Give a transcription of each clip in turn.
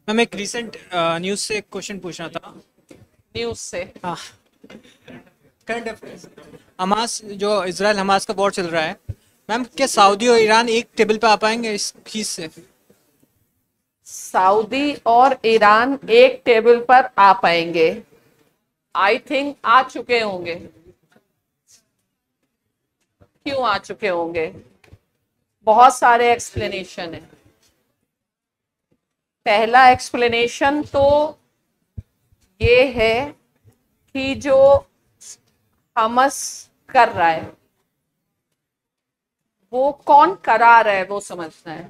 Ma'am एक recent news से एक क्वेश्चन पूछना था। न्यूज से। हाँ, करंट अफेयर्स। हमास जो इसराइल हमास का वॉर चल रहा है, मैम क्या सऊदी और ईरान एक टेबल पे आ पाएंगे इस चीज से? सऊदी और ईरान एक टेबल पर आ पाएंगे? आई थिंक आ चुके होंगे। क्यों आ चुके होंगे? बहुत सारे एक्सप्लेनेशन है। पहला एक्सप्लेनेशन तो ये है कि जो हमस कर रहा है वो कौन करा रहा है वो समझना है।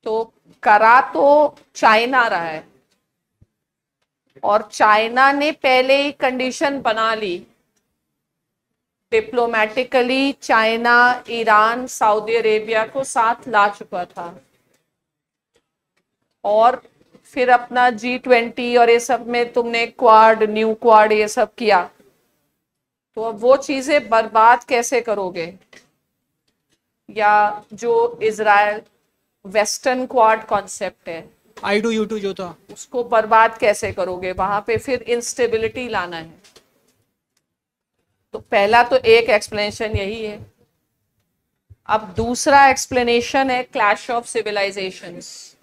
तो करा तो चाइना रहा है, और चाइना ने पहले ही कंडीशन बना ली। Diplomatically China Iran Saudi Arabia को साथ ला चुका था, और फिर अपना G20 और ये सब में तुमने क्वाड, न्यू क्वाड ये सब किया, तो अब वो चीजें बर्बाद कैसे करोगे? या जो इजराइल वेस्टर्न क्वाड कॉन्सेप्ट है I2U2 जो था। उसको बर्बाद कैसे करोगे? वहां पे फिर इंस्टेबिलिटी लाना है। तो पहला तो एक एक्सप्लेनेशन यही है। अब दूसरा एक्सप्लेनेशन है क्लैश ऑफ सिविलाइजेशंस।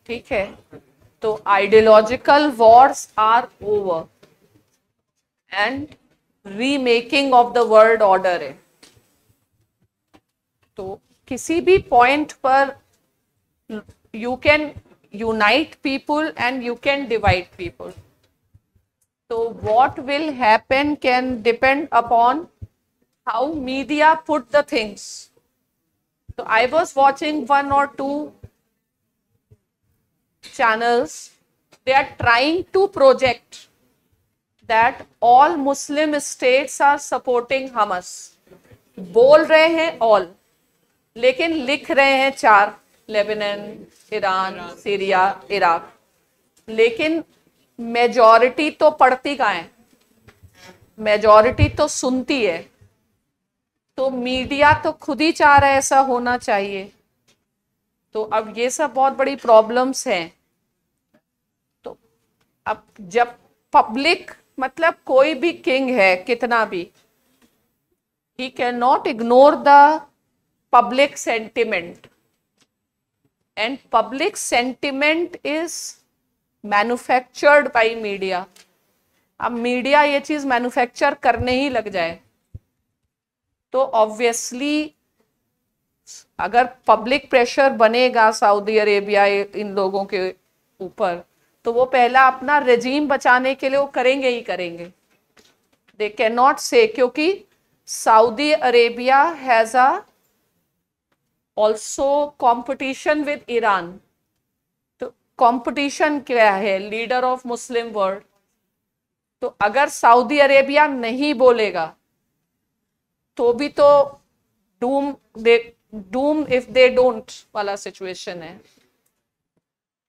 ठीक है, तो ideological wars are over and remaking of the world order है। तो किसी भी पॉइंट पर you can unite people and you can divide people. तो what will happen can depend upon how media put the things. So I was watching one or two channels. They are trying to project that all Muslim states are supporting Hamas. बोल रहे हैं all, लेकिन लिख रहे हैं चार: Lebanon, Iran, Syria, Iraq. लेकिन majority तो पढ़ती कहाँ है? मेजॉरिटी तो सुनती है। तो मीडिया तो खुद ही चाह रहा है ऐसा होना चाहिए। तो अब ये सब बहुत बड़ी प्रॉब्लम्स हैं। तो अब जब पब्लिक, मतलब कोई भी किंग है कितना भी, he can not ignore the public sentiment, and public sentiment is manufactured by media. अब मीडिया ये चीज मैन्युफैक्चर करने ही लग जाए तो ऑब्वियसली अगर पब्लिक प्रेशर बनेगा सऊदी अरेबिया इन लोगों के ऊपर, तो वो पहला अपना रेजीम बचाने के लिए वो करेंगे ही करेंगे। दे कैन नॉट से, क्योंकि Saudi Arabia has a also competition with Iran. तो कंपटीशन क्या है? Leader of Muslim world. तो अगर सऊदी अरेबिया नहीं बोलेगा तो भी तो डूम इफ दे डोंट वाला सिचुएशन है।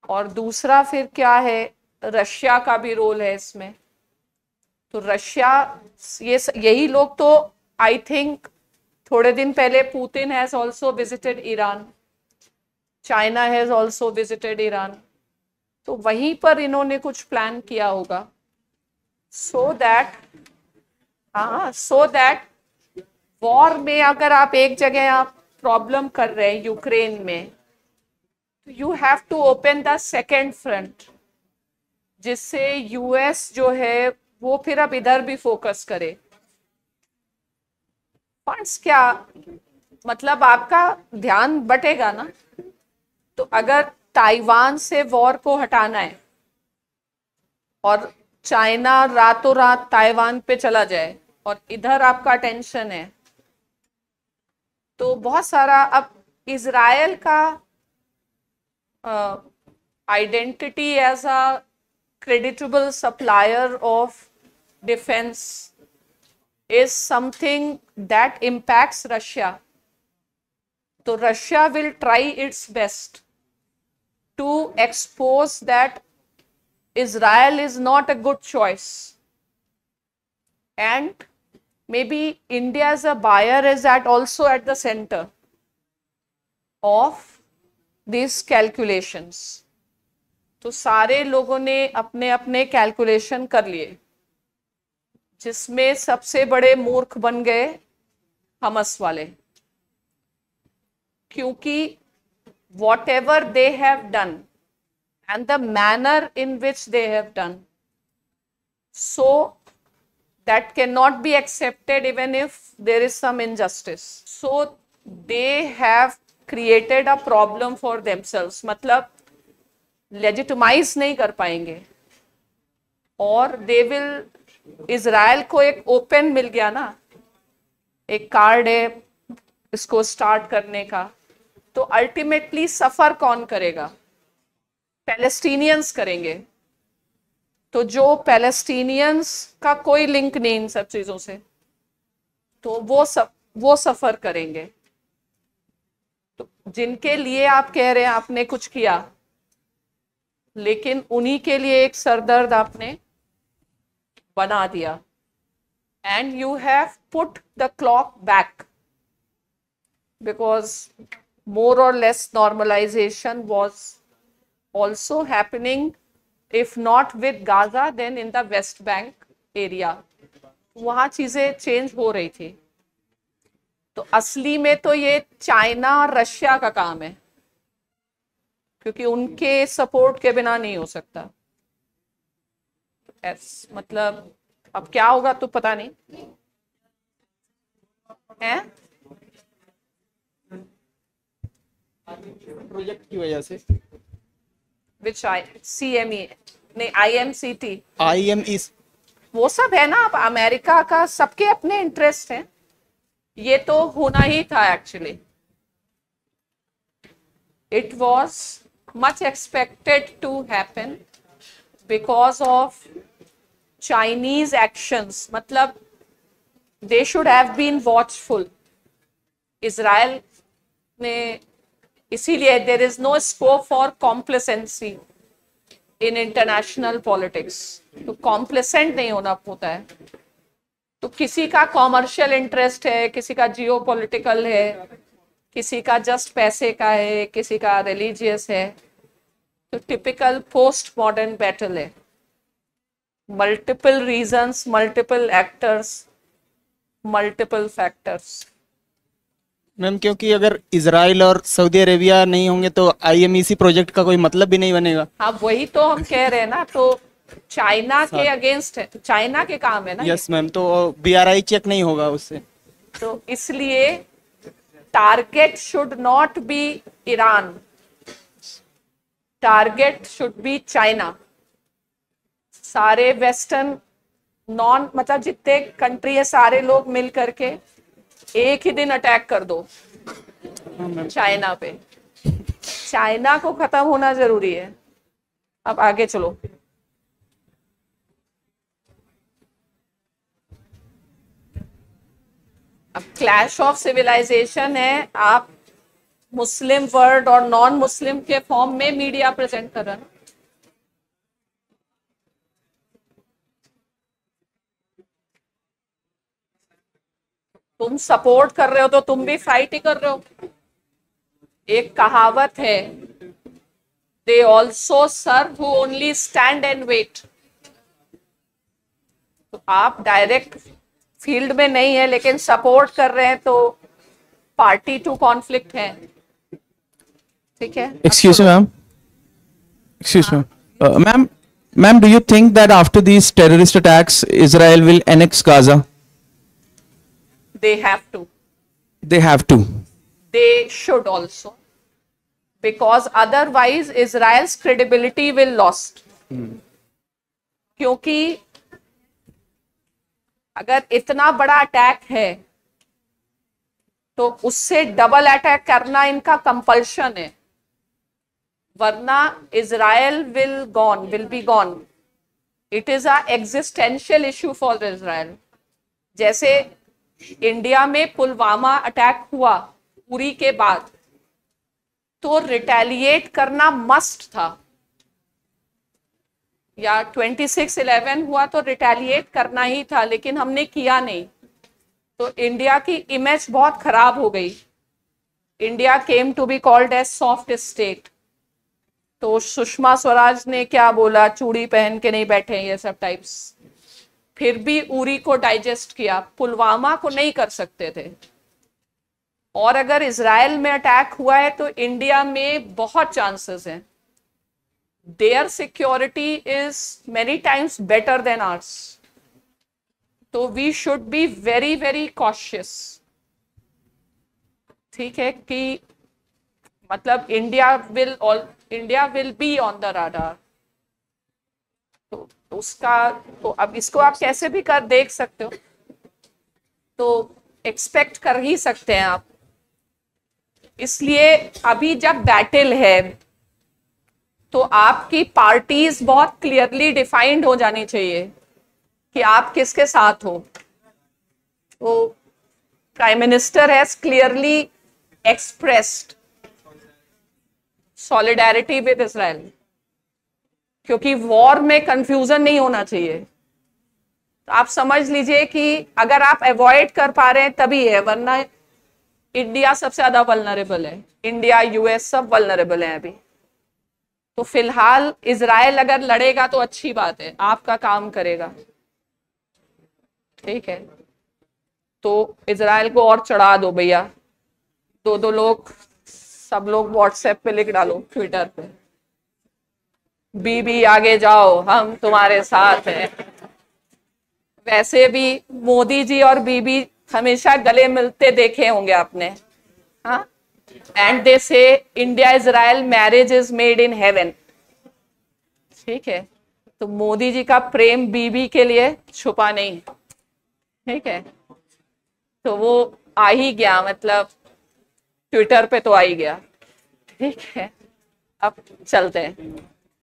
और दूसरा फिर क्या है? रशिया का भी रोल है इसमें। तो रशिया, ये यही लोग तो, आई थिंक थोड़े दिन पहले Putin has also visited Iran, China has also visited Iran. तो वहीं पर इन्होंने कुछ प्लान किया होगा सो दैट, हाँ, सो दैट वॉर में अगर आप एक जगह आप प्रॉब्लम कर रहे हैं यूक्रेन में, तो you have to open the second front, जिससे यूएस जो है वो फिर अब इधर भी फोकस करे। फंड्स क्या, मतलब आपका ध्यान बटेगा ना। तो अगर ताइवान से वॉर को हटाना है और चाइना रातों रात ताइवान पे चला जाए और इधर आपका टेंशन है, तो बहुत सारा अब इजराइल का identity as a creditable supplier of defence is something that impacts Russia. So Russia will try its best to expose that Israel is not a good choice. And maybe India as a buyer is also at the center of these calculations. तो सारे लोगों ने अपने अपने calculation कर लिए, जिसमें सबसे बड़े मूर्ख बन गए हमस वाले, क्योंकि whatever they have done and the manner in which they have done, so that cannot be accepted even if there is some injustice. So they have created a problem for themselves, मतलब legitimize नहीं कर पाएंगे, और they will, Israel को एक open मिल गया ना, एक कार्ड है इसको स्टार्ट करने का, तो अल्टीमेटली सफर कौन करेगा? पैलेस्टीनियंस करेंगे। तो जो पैलेस्टीनियंस का कोई लिंक नहीं इन सब चीजों से, तो वो सफर करेंगे। तो जिनके लिए आप कह रहे हैं आपने कुछ किया, लेकिन उन्हीं के लिए एक सरदर्द आपने बना दिया। And you have put the clock back, because more or less normalization was also happening, if not with Gaza then in the West Bank area. वहाँ चीजें चेंज हो रही थी। तो असली में तो ये चाइना और रशिया का काम है, क्योंकि उनके सपोर्ट के बिना नहीं हो सकता। मतलब अब क्या होगा तो पता नहीं है, प्रोजेक्ट की वजह से। विच CME नहीं IMCT, IME वो सब है ना। अब अमेरिका का सबके अपने इंटरेस्ट हैं, ये तो होना ही था actually. It was much expected to happen because of Chinese actions, मतलब they should have been watchful. Israel ने, इसीलिए there is no scope for complacency in international politics. तो कॉम्प्लेसेंट नहीं होना होता है। तो किसी का कॉमर्शियल इंटरेस्ट है, किसी का जियो पॉलिटिकल है, किसी का जस्ट पैसे का है, किसी का रिलीजियस है। तो टिपिकल पोस्ट मॉडर्न बैटल है, multiple reasons, multiple actors, multiple factors. Ma'am, क्योंकि अगर इजराइल और सऊदी अरेबिया नहीं होंगे तो IMEC प्रोजेक्ट का कोई मतलब भी नहीं बनेगा। हाँ, वही तो हम कह रहे हैं ना। तो चाइना के अगेंस्ट है, चाइना के काम है ना। यस मैम, तो BRI चेक नहीं होगा उससे। तो इसलिए target should not be Iran, target should be China. सारे वेस्टर्न नॉन, मतलब जितने कंट्री है सारे लोग मिल करके एक ही दिन अटैक कर दो चाइना पे। चाइना को खत्म होना जरूरी है। अब आगे चलो। अब क्लैश ऑफ सिविलाइजेशन है। आप मुस्लिम वर्ल्ड और नॉन मुस्लिम के फॉर्म में मीडिया प्रेजेंट कर रहा है। तुम सपोर्ट कर रहे हो तो तुम भी फाइट ही कर रहे हो। एक कहावत है, they also serve who only stand and wait. तो आप डायरेक्ट फील्ड में नहीं है लेकिन सपोर्ट कर रहे हैं, तो पार्टी टू कॉन्फ्लिक्ट है। ठीक है। Excuse me, ma'am. Excuse me. Ma'am, do you think that after these terrorist attacks, Israel will annex Gaza? They have to. They have to. They should also, because otherwise Israel's credibility will lost. क्योंकि अगर इतना बड़ा attack है तो उससे double attack करना इनका compulsion है, वरना Israel will be gone. It is a existential issue for Israel. जैसे इंडिया में पुलवामा अटैक हुआ उरी के बाद, तो रिटेलिएट करना मस्ट था, या 26/11 हुआ तो रिटेलिएट करना ही था, लेकिन हमने किया नहीं। तो इंडिया की इमेज बहुत खराब हो गई। India came to be called as soft state. तो तो सुषमा स्वराज ने क्या बोला, चूड़ी पहन के नहीं बैठे, ये सब टाइप्स। फिर भी उरी को डाइजेस्ट किया, पुलवामा को नहीं कर सकते थे। और अगर इजराइल में अटैक हुआ है तो इंडिया में बहुत चांसेस हैं। Their security is many times better than ours, तो we should be very very cautious. ठीक है कि मतलब India will be on the radar. तो उसका तो अब इसको आप कैसे भी कर देख सकते हो, तो एक्सपेक्ट कर ही सकते हैं आप। इसलिए अभी जब बैटल है तो आपकी पार्टीज बहुत क्लियरली डिफाइंड हो जानी चाहिए कि आप किसके साथ हो। तो prime minister has clearly expressed solidarity with Israel, क्योंकि वॉर में कंफ्यूजन नहीं होना चाहिए। तो आप समझ लीजिए कि अगर आप अवॉइड कर पा रहे हैं तभी है, वरना इंडिया सबसे ज्यादा वल्नरेबल है। इंडिया यूएस सब वल्नरेबल है अभी। तो फिलहाल इजराइल अगर लड़ेगा तो अच्छी बात है, आपका काम करेगा। ठीक है, तो इजराइल को और चढ़ा दो भैया, दो लोग, सब लोग व्हाट्सएप पे लिख डालो, ट्विटर पे, बीबी आगे जाओ हम तुम्हारे साथ हैं। वैसे भी मोदी जी और बीबी हमेशा गले मिलते देखे होंगे आपने, हाँ। एंड दे से India Israel marriage is made in heaven. ठीक है, तो मोदी जी का प्रेम बीबी के लिए छुपा नहीं। ठीक है, तो वो आ ही गया, मतलब ट्विटर पे तो आ ही गया। ठीक है, अब चलते हैं।